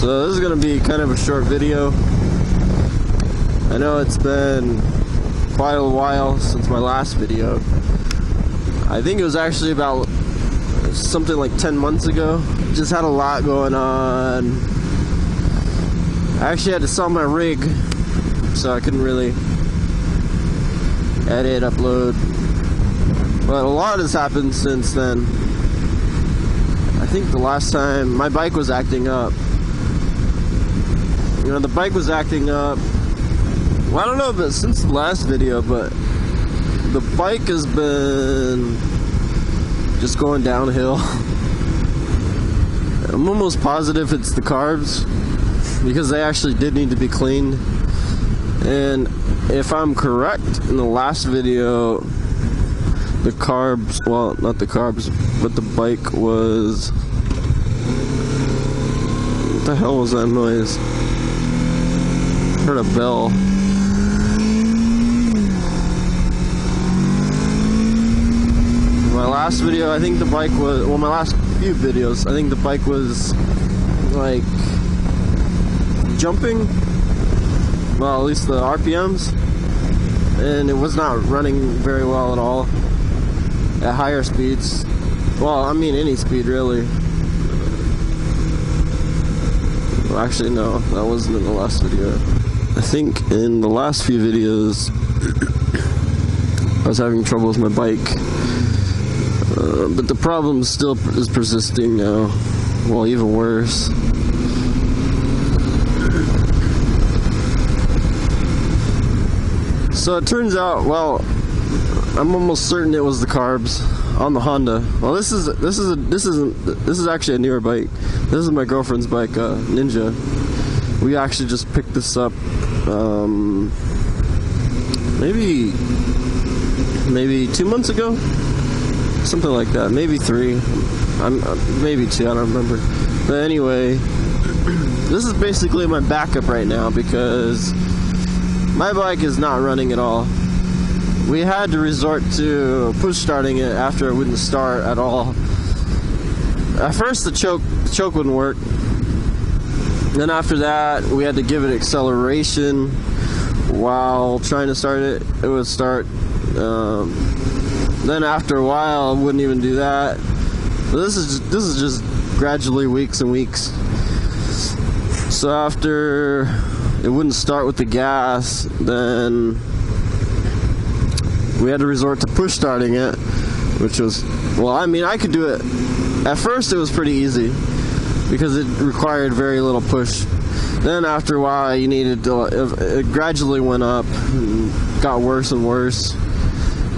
So this is going to be kind of a short video. I know it's been quite a while since my last video. I think it was actually about something like 10 months ago. Just had a lot going on. I actually had to sell my rig, so I couldn't really edit, upload. But a lot has happened since then. I think the last time my bike was acting up. You know, the bike was acting up. Well, I don't know if it's since the last video, but the bike has been just going downhill. I'm almost positive it's the carbs, because they actually did need to be cleaned. And if I'm correct, in the last video, the carbs, well, not the carbs, but the bike was... What the hell was that noise? Heard a bell. My last video, I think the bike was, well, my last few videos, I think the bike was like jumping, well, at least the RPMs, and it was not running very well at all at higher speeds. Well, I mean any speed really. Well, actually no, that wasn't in the last video. I think in the last few videos I was having trouble with my bike, but the problem still is persisting now. Well, even worse. So it turns out, well, I'm almost certain it was the carbs on the Honda. Well, this is actually a newer bike. This is my girlfriend's bike, Ninja. We actually just picked this up maybe 2 months ago, something like that. Maybe 3. Maybe 2. I don't remember. But anyway, this is basically my backup right now because my bike is not running at all. We had to resort to push starting it after it wouldn't start at all. At first the choke wouldn't work. Then after that we had to give it acceleration while trying to start it. It would start. Then after a while it wouldn't even do that. But this is just gradually weeks and weeks. So after it wouldn't start with the gas, then we had to resort to push starting it, which was, well, I mean, I could do it. At first it was pretty easy because it required very little push. Then after a while you needed to, it gradually went up and got worse and worse.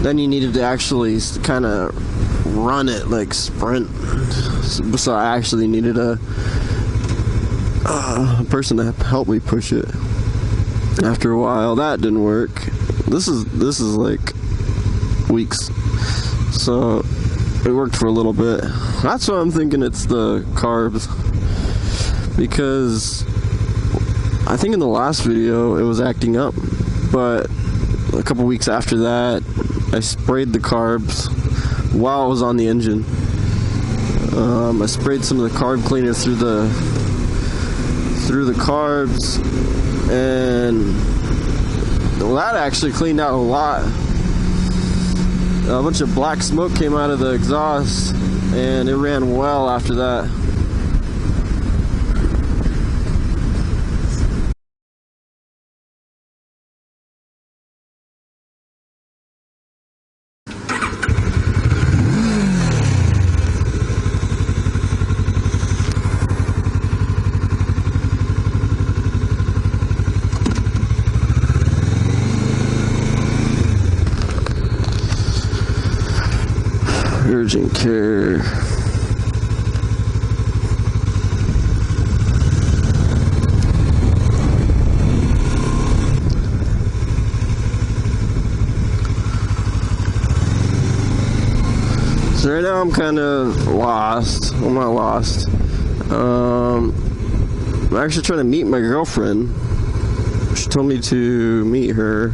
Then you needed to actually kind of run it, like sprint. So I actually needed a person to help me push it. After a while that didn't work. This is like weeks. So it worked for a little bit. That's why I'm thinking it's the carbs, because I think in the last video it was acting up, but a couple weeks after that I sprayed the carbs while it was on the engine. I sprayed some of the carb cleaner through the carbs, and well, that actually cleaned out a lot. A bunch of black smoke came out of the exhaust, and it ran well after that. Urgent care. So right now I'm kind of lost. Well, not lost. I'm actually trying to meet my girlfriend. She told me to meet her,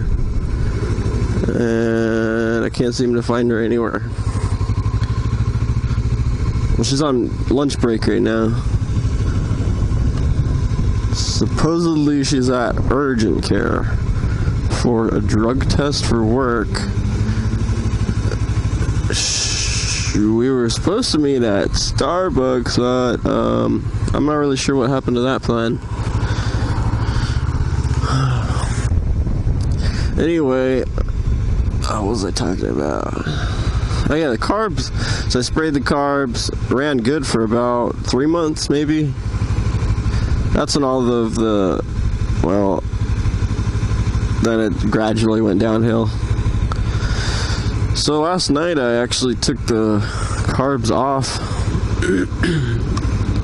and I can't seem to find her anywhere. Well, she's on lunch break right now. Supposedly she's at urgent care for a drug test for work. We were supposed to meet at Starbucks, but I'm not really sure what happened to that plan. Anyway, what was I talking about? Oh yeah, the carbs. So I sprayed the carbs, ran good for about 3 months maybe. That's when all of then it gradually went downhill. So last night I actually took the carbs off.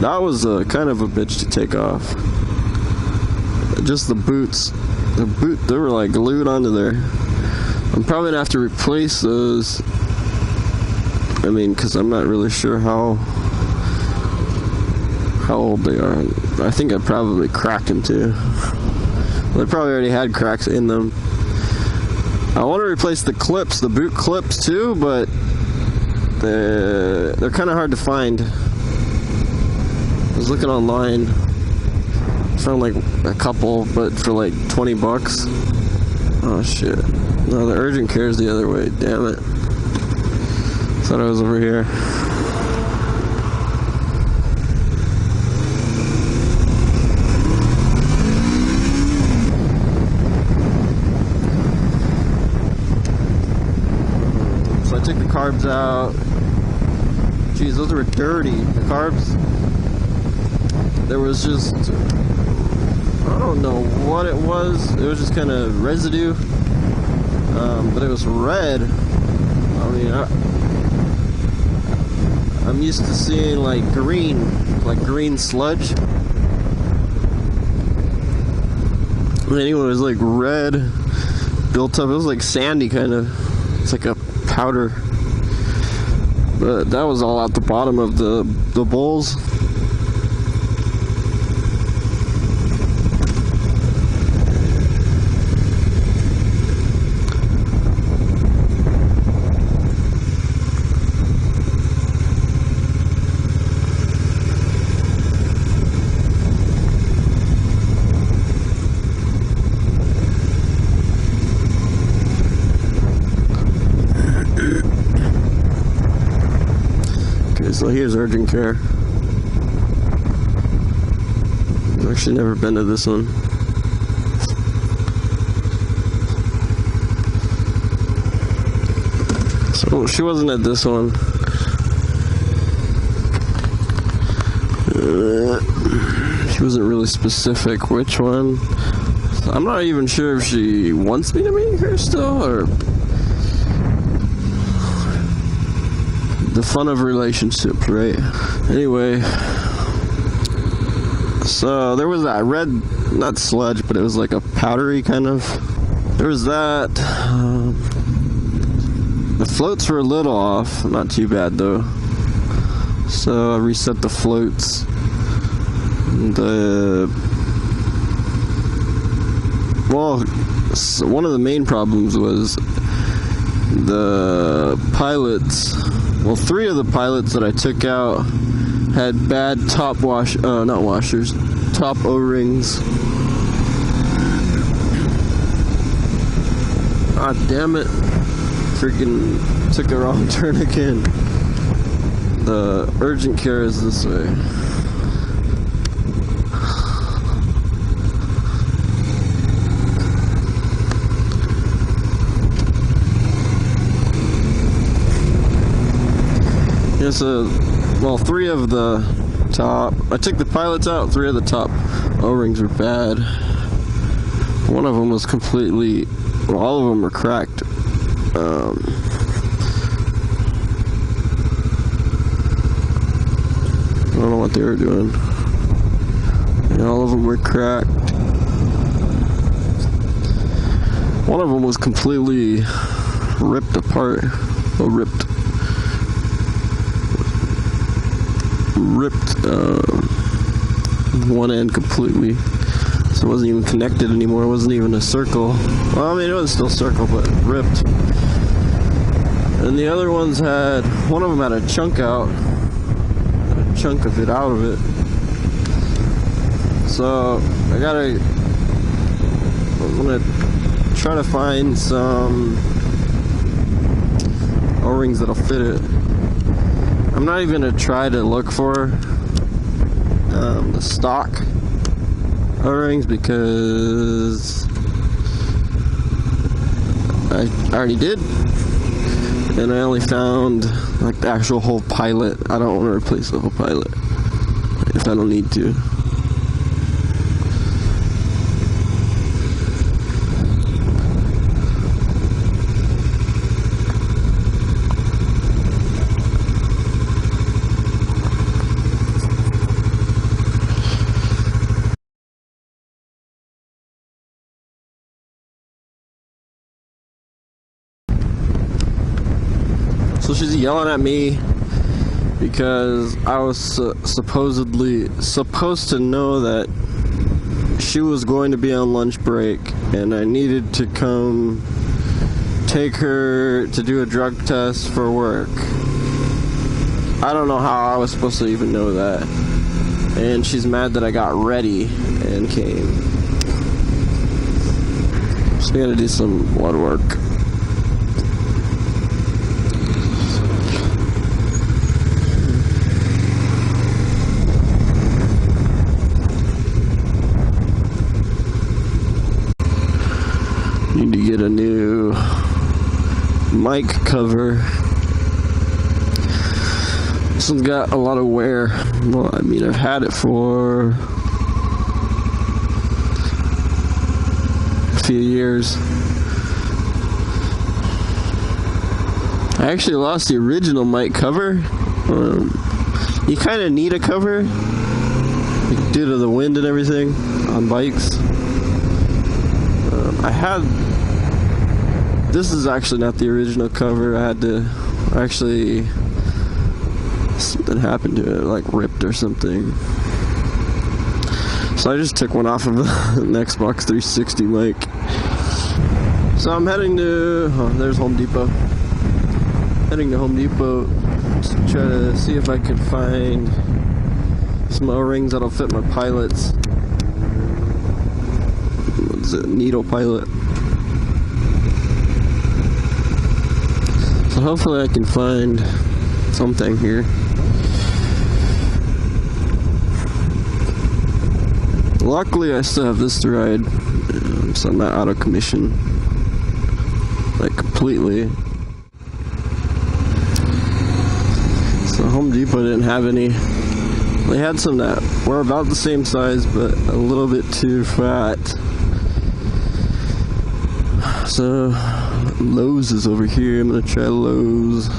That was kind of a bitch to take off. Just the boots. They were like glued onto there. I'm probably gonna have to replace those. I mean, because I'm not really sure how old they are. I think I probably cracked them too. They probably already had cracks in them. I want to replace the clips, the boot clips too, but they're kind of hard to find. I was looking online, found like a couple, but for like 20 bucks. Oh shit. No, the urgent care is the other way, damn it. Thought I was over here. So I took the carbs out. Jeez, those were dirty. The carbs. There was just, I don't know what it was. It was just kind of residue. But it was red. I mean, I'm used to seeing like green sludge. But anyway, it was like red, built up. It was like sandy kind of. It's like a powder. But that was all at the bottom of the bowls. So here's urgent care. I've actually never been to this one. So she wasn't at this one. She wasn't really specific which one. So I'm not even sure if she wants me to meet her still, or the fun of relationships, right? Anyway, so there was that red, not sludge, but it was like a powdery kind of. There was that. The floats were a little off, not too bad though. So I reset the floats. One of the main problems was the pilots. Well, 3 of the pilots that I took out had bad top top O-rings. Ah, damn it. Freaking took a wrong turn again. The urgent care is this way. So, well, 3 of the top, I took the pilots out, 3 of the top O-rings were bad. One of them was completely, well, all of them were cracked. I don't know what they were doing. Yeah, all of them were cracked. One of them was completely ripped apart, or ripped one end completely, so it wasn't even connected anymore. It wasn't even a circle. Well, I mean, it was still a circle, but ripped. And the other ones had, one of them had a chunk of it out of it. So I'm gonna try to find some O-rings that'll fit it. I'm not even gonna try to look for the stock O-rings because I already did, and I only found like the actual whole pilot. I don't want to replace the whole pilot if I don't need to. So she's yelling at me because I was supposedly supposed to know that she was going to be on lunch break and I needed to come take her to do a drug test for work. I don't know how I was supposed to even know that. And she's mad that I got ready and came. Just gotta do some blood work. Need to get a new mic cover. This one's got a lot of wear. Well, I mean, I've had it for a few years. I actually lost the original mic cover. You kind of need a cover due to the wind and everything on bikes. I had, this is actually not the original cover. I had to actually, something happened to it, like ripped or something. So I just took one off of the Xbox 360 mic. So I'm heading to, oh, there's Home Depot. Heading to Home Depot to try to see if I could find some O-rings that'll fit my pilots. What's it? Needle pilot. So hopefully I can find something here. Luckily I still have this to ride, so I'm not out of commission, like completely. So Home Depot didn't have any. They had some that were about the same size but a little bit too fat. So Lowe's is over here. I'm gonna try Lowe's.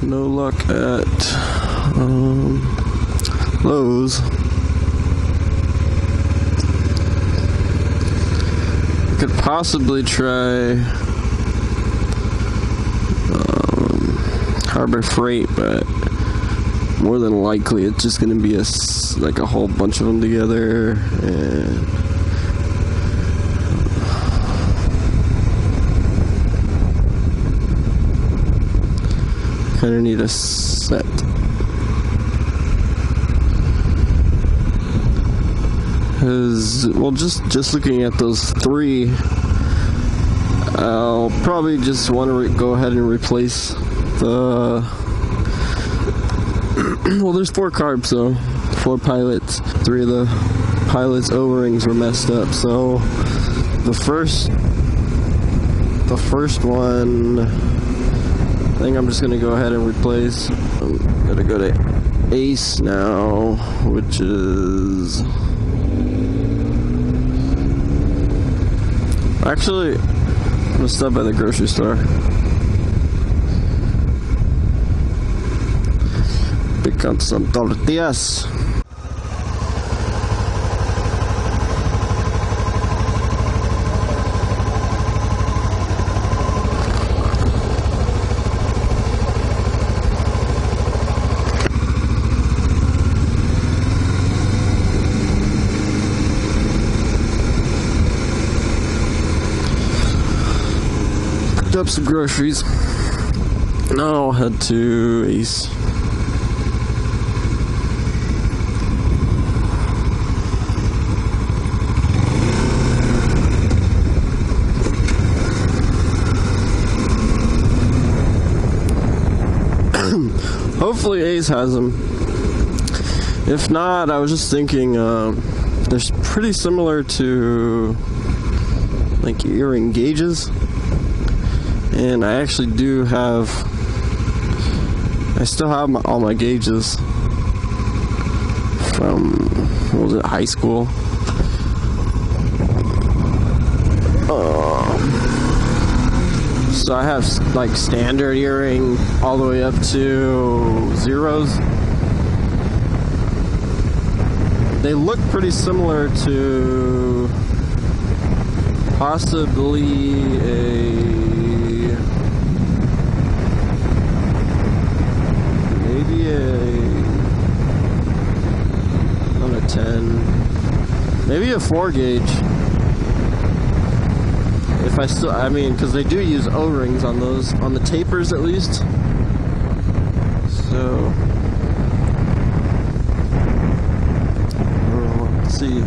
No luck at Lowe's. I could possibly try Harbor Freight, but more than likely it's just gonna be like a whole bunch of them together, and kind of need a set. Because, well, just looking at those three, I'll probably just want to go ahead and replace the well, there's 4 carbs, so 4 pilots. 3 of the pilots' O-rings were messed up, so the first one I think I'm just gonna go ahead and replace. I'm gonna go to Ace now, which is actually, I'm gonna stop by the grocery store. Pick up some tortillas. Picked up some groceries. Now I'll head to Ace. hopefully Ace has them. If not, I was just thinking they're pretty similar to like earring gauges, and I actually do have. I still have all my gauges from, what was it, high school. So I have like standard earring all the way up to zeros. They look pretty similar to possibly not a 10, maybe a 4 gauge. If I mean, because they do use O-rings on those, on the tapers at least. So, let's see.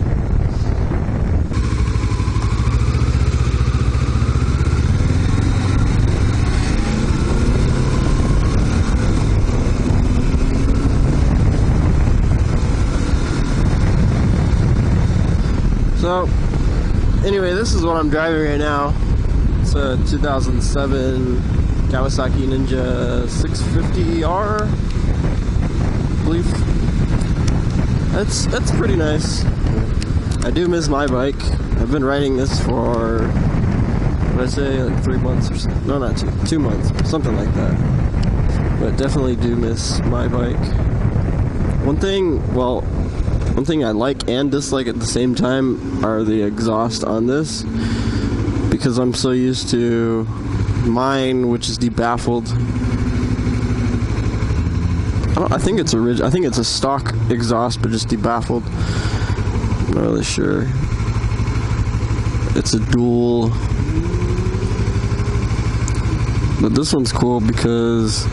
So, anyway, this is what I'm driving right now. It's a 2007 Kawasaki Ninja 650R, I believe. That's pretty nice. I do miss my bike. I've been riding this for, what did I say, like 3 months or something. No, not 2 months, something like that. But definitely do miss my bike. One thing I like and dislike at the same time are the exhaust on this, because I'm so used to mine, which is debaffled. I think it's I think it's a stock exhaust, but just debaffled. I'm not really sure. It's a dual, but this one's cool because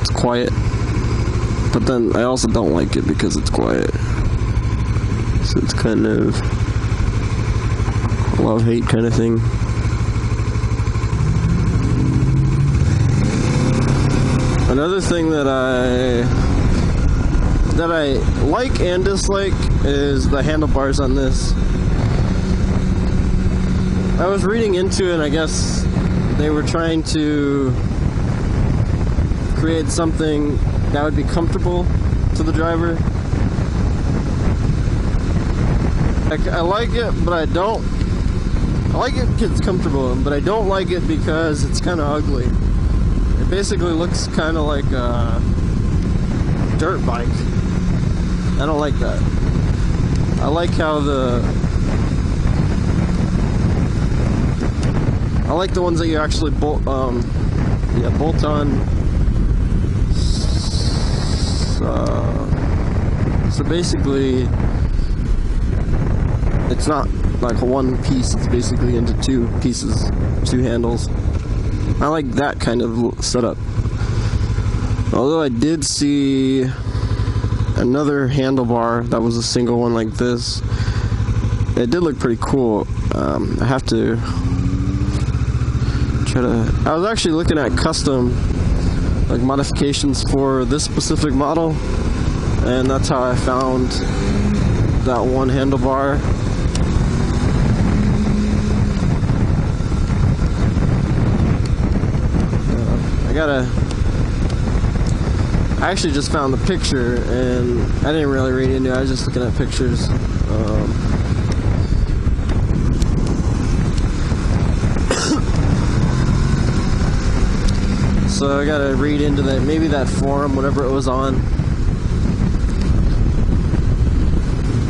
it's quiet. But then I also don't like it because it's quiet. So it's kind of love-hate kind of thing. Another thing that I like and dislike is the handlebars on this. I was reading into it, I guess they were trying to create something that would be comfortable to the driver. I like it, but I don't. I like it because it's comfortable, but I don't like it because it's kind of ugly. It basically looks kind of like a dirt bike. I don't like that. I like how I like the ones that you actually bolt on. So basically, it's not like one piece, it's basically into 2 pieces, 2 handles. I like that kind of setup. Although I did see another handlebar that was a single one like this. It did look pretty cool. I have to try to... I was actually looking at custom like modifications for this specific model, and that's how I found that one handlebar. I actually just found the picture, and I didn't really read into it. I was just looking at pictures. So I gotta read into that, maybe that forum, whatever it was on.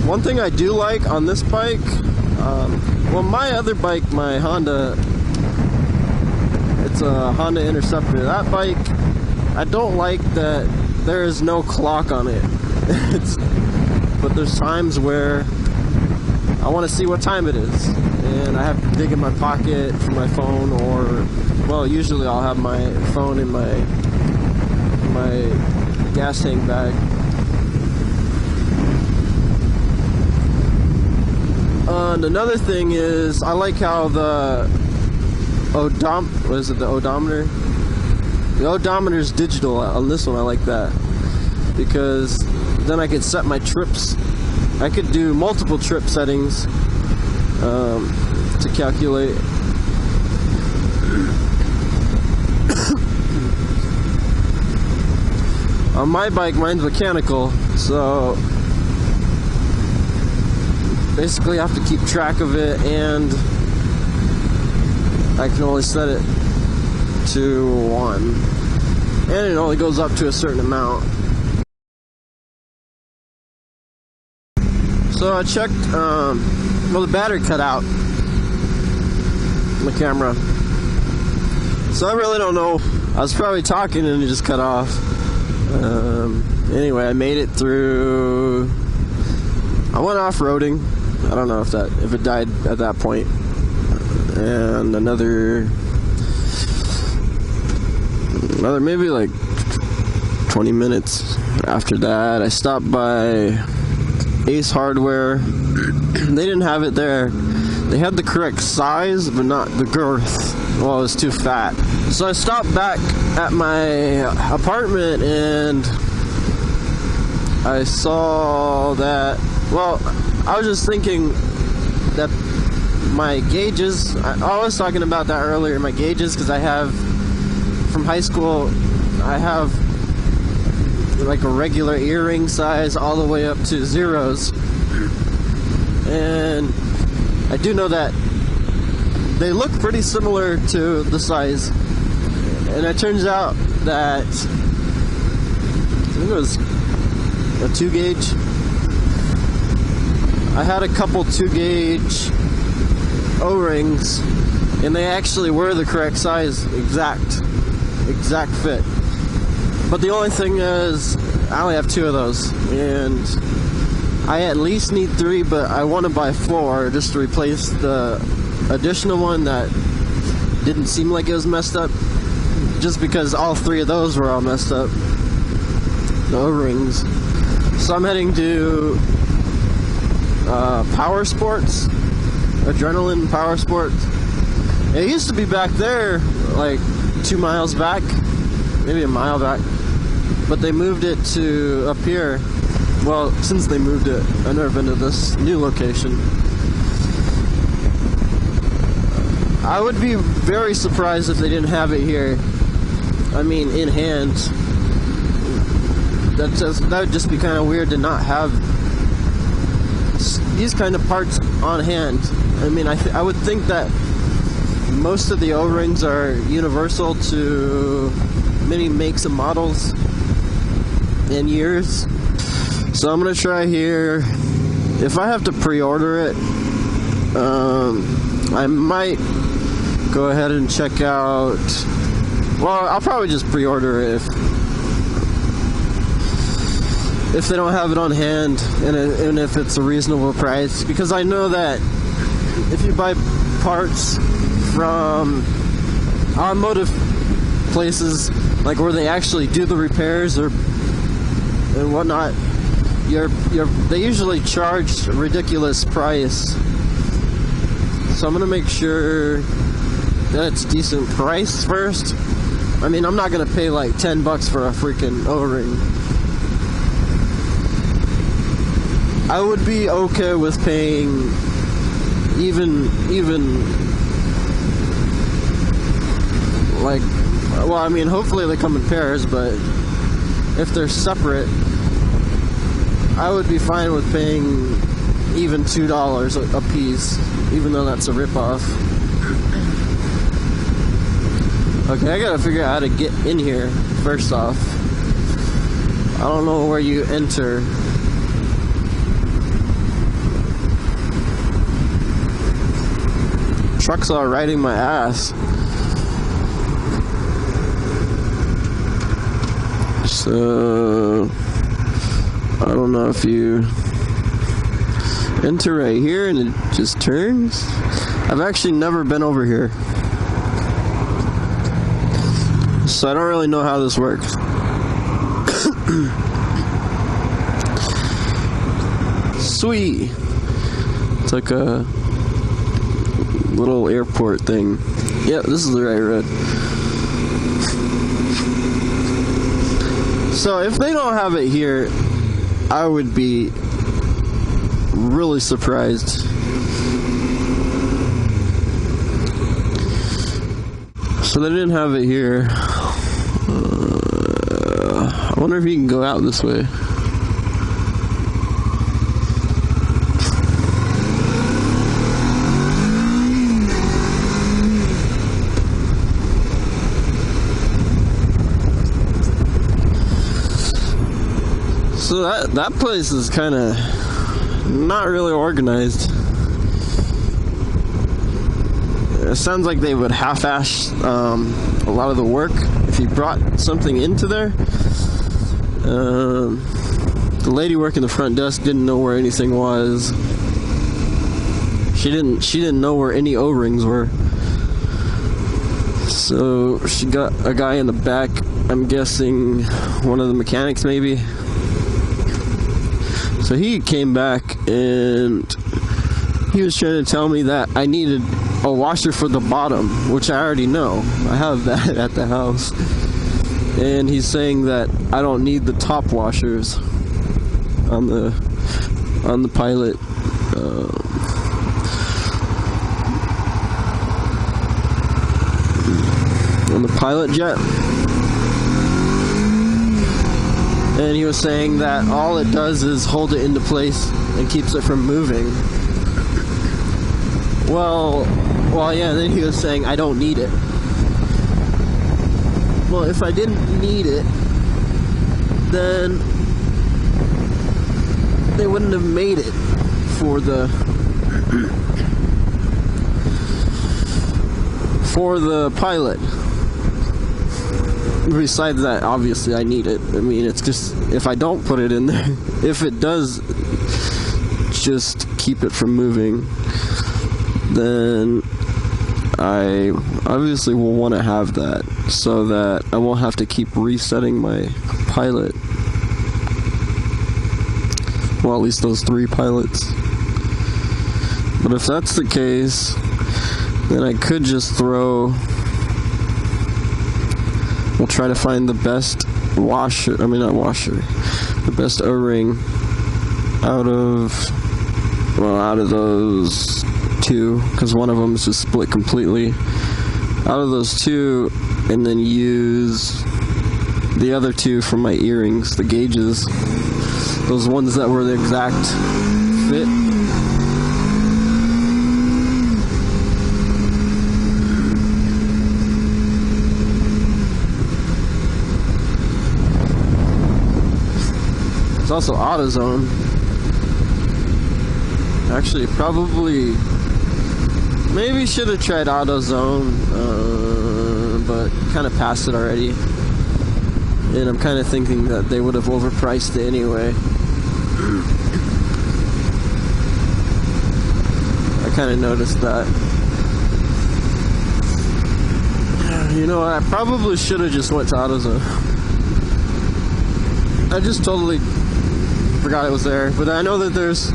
One thing I do like on this bike, well, my other bike, my Honda, it's a Honda Interceptor. That bike, I don't like that there is no clock on it. But there's times where I want to see what time it is, and I have to dig in my pocket for my phone, or, well, usually I'll have my phone in my gas tank bag. And another thing is, I like how the odometer, The odometer's digital on this one. I like that because then I could set my trips. I could do multiple trip settings to calculate. On my bike, mine's mechanical, so basically I have to keep track of it, and I can only set it to 1, and it only goes up to a certain amount. So I checked, well, the battery cut out on the camera, so I really don't know. I was probably talking and it just cut off. Anyway, I made it through. I went off-roading. I don't know if it died at that point. And another maybe like 20 minutes after that, I stopped by Ace Hardware. They didn't have it there. They had the correct size, but not the girth. Well, it was too fat. So I stopped back at my apartment and I saw that, well, I was just thinking that my gauges, I was talking about that earlier, my gauges, because I have, from high school, I have like a regular earring size all the way up to zeros. And I do know that they look pretty similar to the size. And it turns out that, I think it was a 2 gauge. I had a couple 2 gauge O-rings, and they actually were the correct size, exact fit. But the only thing is, I only have 2 of those, and I at least need 3, but I want to buy 4 just to replace the additional one that didn't seem like it was messed up, just because all 3 of those were all messed up, the O-rings. So I'm heading to Power Sports, Adrenaline Power Sports. It used to be back there, like 2 miles back, maybe a mile back, but they moved it to up here. Well, since they moved it, I've never been to this new location. I would be very surprised if they didn't have it here. I mean, in hand. That would just be kind of weird to not have these kind of parts on hand. I mean, I would think that most of the O-rings are universal to many makes and models and years. So I'm gonna try here. If I have to pre-order it, I might go ahead and check out. Well, I'll probably just pre-order it if they don't have it on hand, and if it's a reasonable price, because I know that if you buy parts from automotive places, like where they actually do the repairs and whatnot, they usually charge a ridiculous price. So I'm gonna make sure that it's decent price first. I mean, I'm not gonna pay like $10 for a freaking O-ring. I would be okay with paying even like, well, I mean, hopefully they come in pairs, but if they're separate, I would be fine with paying even $2 a piece, even though that's a ripoff. Okay, I gotta figure out how to get in here first off. I don't know where you enter. Trucks are riding my ass. So I don't know if you enter right here and it just turns. I've actually never been over here, so I don't really know how this works. Sweet. It's like a little airport thing. Yeah, this is the right road. So if they don't have it here, I would be really surprised. So they didn't have it here. I wonder if you can go out this way. So that place is kind of not really organized. It sounds like they would half-ass a lot of the work if you brought something into there. The lady working the front desk didn't know where anything was. She didn't know where any O-rings were. So she got a guy in the back. I'm guessing one of the mechanics, maybe. So he came back and he was trying to tell me that I needed a washer for the bottom, which I already know. I have that at the house. And he's saying that I don't need the top washers on the Pilot. On the Pilot jet. And he was saying that all it does is hold it into place and keeps it from moving. Well, yeah, then he was saying I don't need it. Well, if I didn't need it, then they wouldn't have made it for the Pilot. Besides that, obviously I need it. I mean, it's just, if I don't put it in there, if it does just keep it from moving, then I obviously will want to have that so that I won't have to keep resetting my Pilot. Well, at least those 3 Pilots. But if that's the case, then I could just throw... We'll try to find the best the best O-ring out of those 2, because one of them is just split completely. Out of those 2, and then use the other 2 for my earrings, the gauges, those ones that were the exact fit. It's also AutoZone. Actually, probably, maybe should have tried AutoZone, but kind of passed it already. And I'm kind of thinking that they would have overpriced it anyway. I kind of noticed that. You know, I probably should have just went to AutoZone. I just totally forgot it was there, but I know that there's...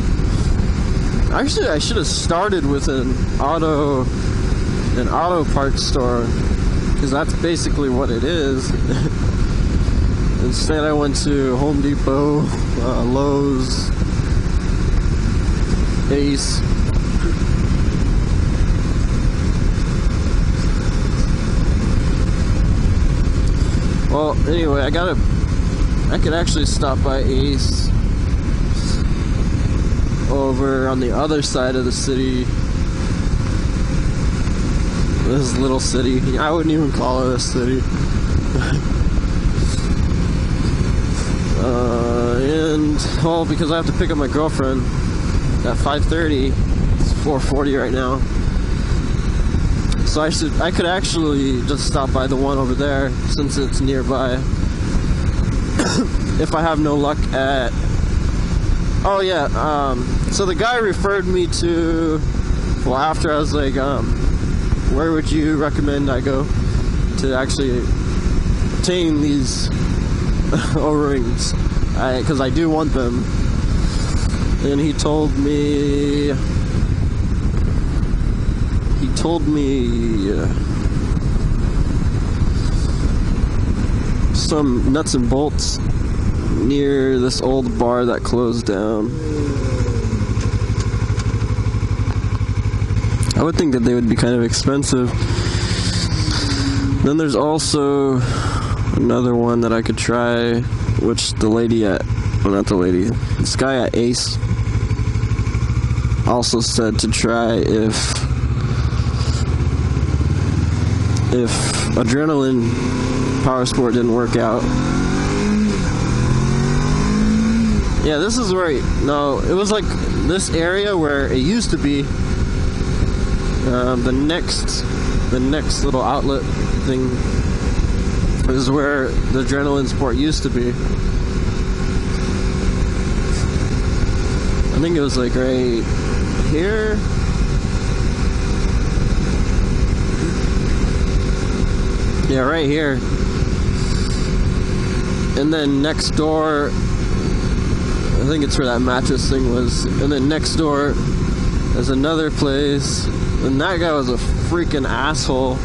Actually, I should have started with an auto parts store, because that's basically what it is. Instead, I went to Home Depot, Lowe's, Ace. Well, anyway, I could actually stop by Ace over on the other side of the city. This little city. I wouldn't even call it a city. Well, because I have to pick up my girlfriend at 5:30. It's 4:40 right now. So I could actually just stop by the one over there since it's nearby. If I have no luck at... Oh yeah, so the guy referred me to... Well, after I was like, where would you recommend I go to actually obtain these O-rings? Because I do want them. And he told me some nuts and bolts near this old bar that closed down. I would think that they would be kind of expensive. Then there's also another one that I could try, which the lady at, well, not the lady, this guy at Ace also said to try if Adrenaline Power Sport didn't work out. Yeah, this is where, no, it was like this area where it used to be. The next little outlet thing is where the Adrenaline Sport used to be. I think it was like right here. Yeah, right here. And then next door, I think it's where that mattress thing was. And then next door, there's another place. And that guy was a freaking asshole.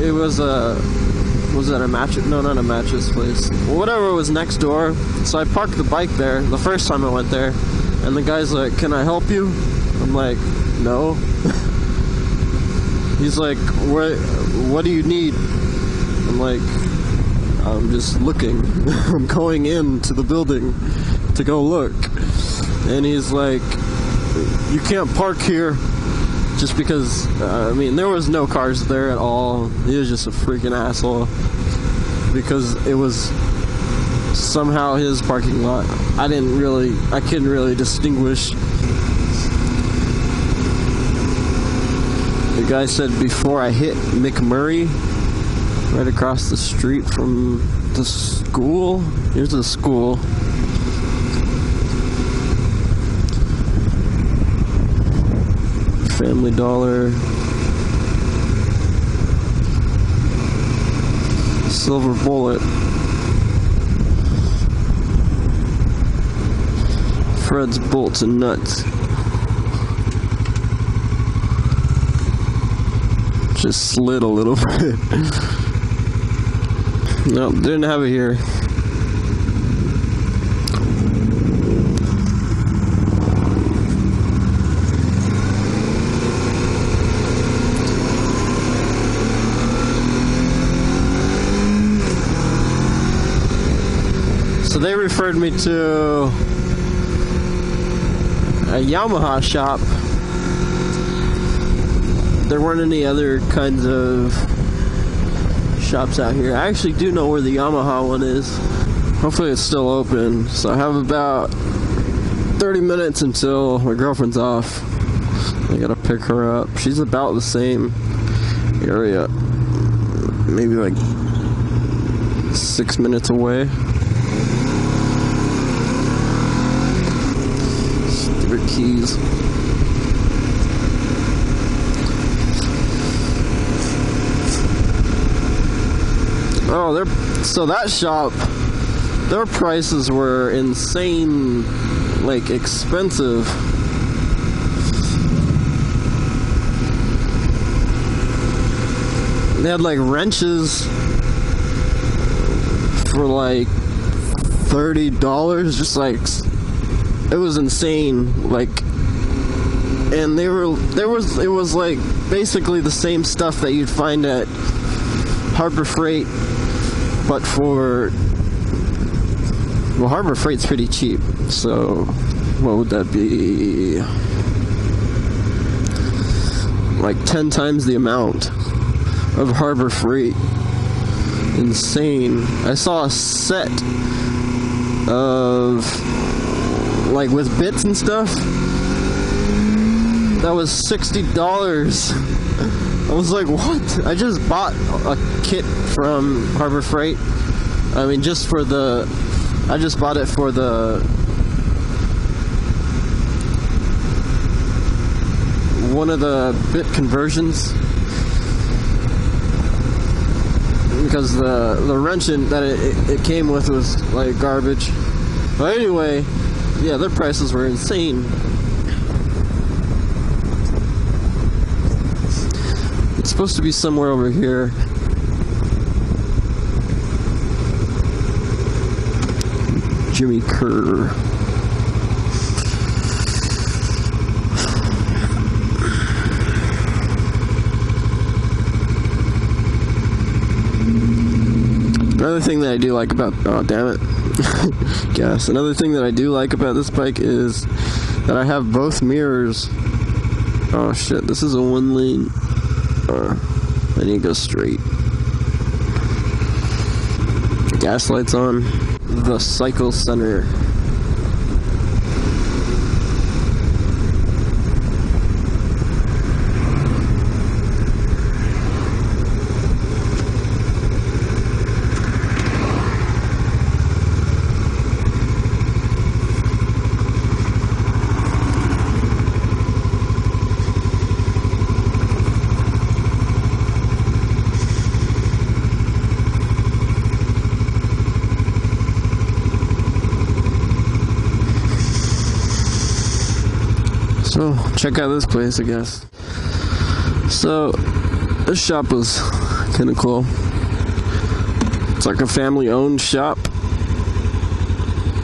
It was that a mattress? No, not a mattress place. Whatever was next door. So I parked the bike there the first time I went there. And the guy's like, "Can I help you?" I'm like, "No." He's like, what do you need? I'm like, "I'm just looking." I'm going into the building to go look. And he's like, "You can't park here." Just because, I mean, there was no cars there at all. He was just a freaking asshole. Because it was somehow his parking lot. I couldn't really distinguish. The guy said before I hit McMurray, right across the street from the school. Here's the school. Family Dollar. Silver Bullet. Fred's Bolts and Nuts. Just slid a little bit. Nope, didn't have it here. So they referred me to a Yamaha shop. There weren't any other kinds of shops out here. I actually do know where the Yamaha one is. Hopefully it's still open. So I have about 30 minutes until my girlfriend's off. I gotta pick her up. She's about the same area. Maybe like 6 minutes away. Stupid keys. Oh, so that shop, their prices were insane, like expensive. They had like wrenches for like $30, just like, it was insane. Like, and it was like basically the same stuff that you'd find at Harbor Freight, but for, well, Harbor Freight's pretty cheap, so what would that be? Like 10 times the amount of Harbor Freight. Insane. I saw a set of, like, with bits and stuff, that was $60. I was like, what? I just bought a kit from Harbor Freight. I mean, just for the, I just bought it for the, one of the bit conversions, because the wrench that it came with was like garbage. But anyway, yeah, their prices were insane. It's supposed to be somewhere over here. Jimmy Kerr. Another thing that I do like about, oh damn it, gas. Another thing that I do like about this bike is that I have both mirrors. Oh shit, this is a one lane. I need to go straight. Gas lights on. The Cycle Center. So, check out this place, I guess. So, this shop was kind of cool. It's like a family-owned shop.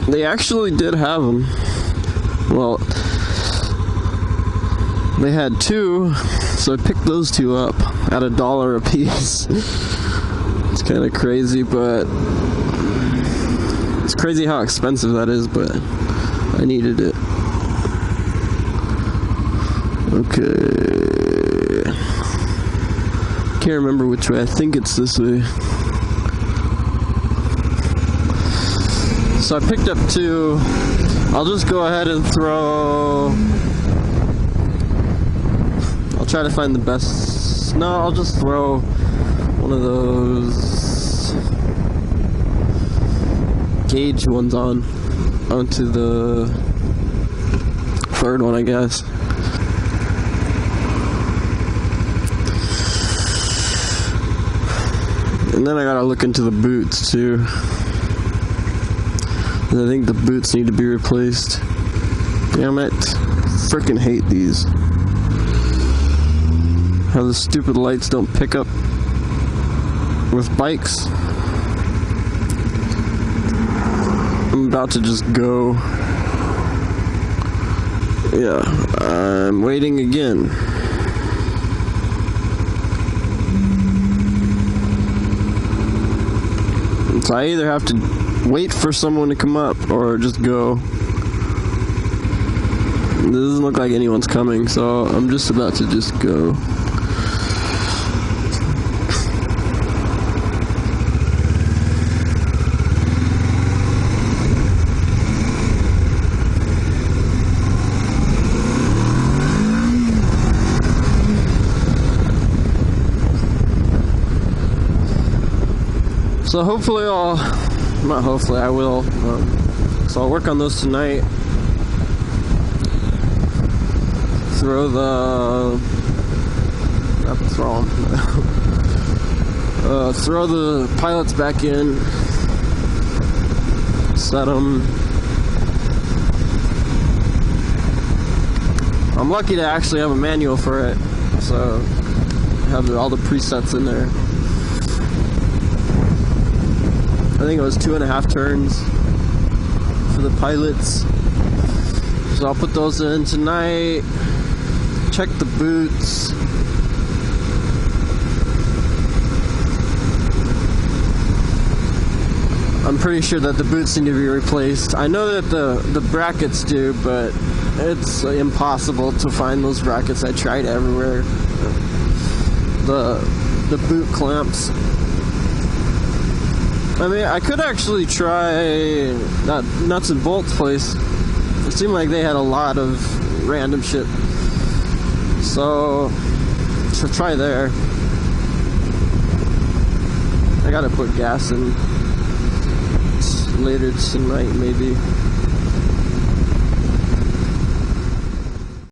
They actually did have them. Well, they had two, so I picked those two up at $1 a piece. It's kind of crazy, but it's crazy how expensive that is, but I needed it. Okay. Can't remember which way. I think it's this way. So I picked up two. I'll just go ahead and throw. I'll try to find the best. No, I'll just throw one of those gauge ones onto the third one, I guess. And then I gotta look into the boots too. I think the boots need to be replaced. Damn it. Frickin' hate these. How the stupid lights don't pick up with bikes. I'm about to just go. Yeah, I'm waiting again. So I either have to wait for someone to come up or just go. It doesn't look like anyone's coming, so I'm just about to just go. So hopefully I will. So I'll work on those tonight. Throw the pilots back in. Set them. I'm lucky to actually have a manual for it, so I have all the presets in there. I think it was 2.5 turns for the pilots. So I'll put those in tonight. Check the boots. I'm pretty sure that the boots need to be replaced. I know that the brackets do, but it's impossible to find those brackets. I tried everywhere. The boot clamps. I mean, I could actually try that nuts and bolts place. It seemed like they had a lot of random shit. So try there. I gotta put gas in later tonight, maybe.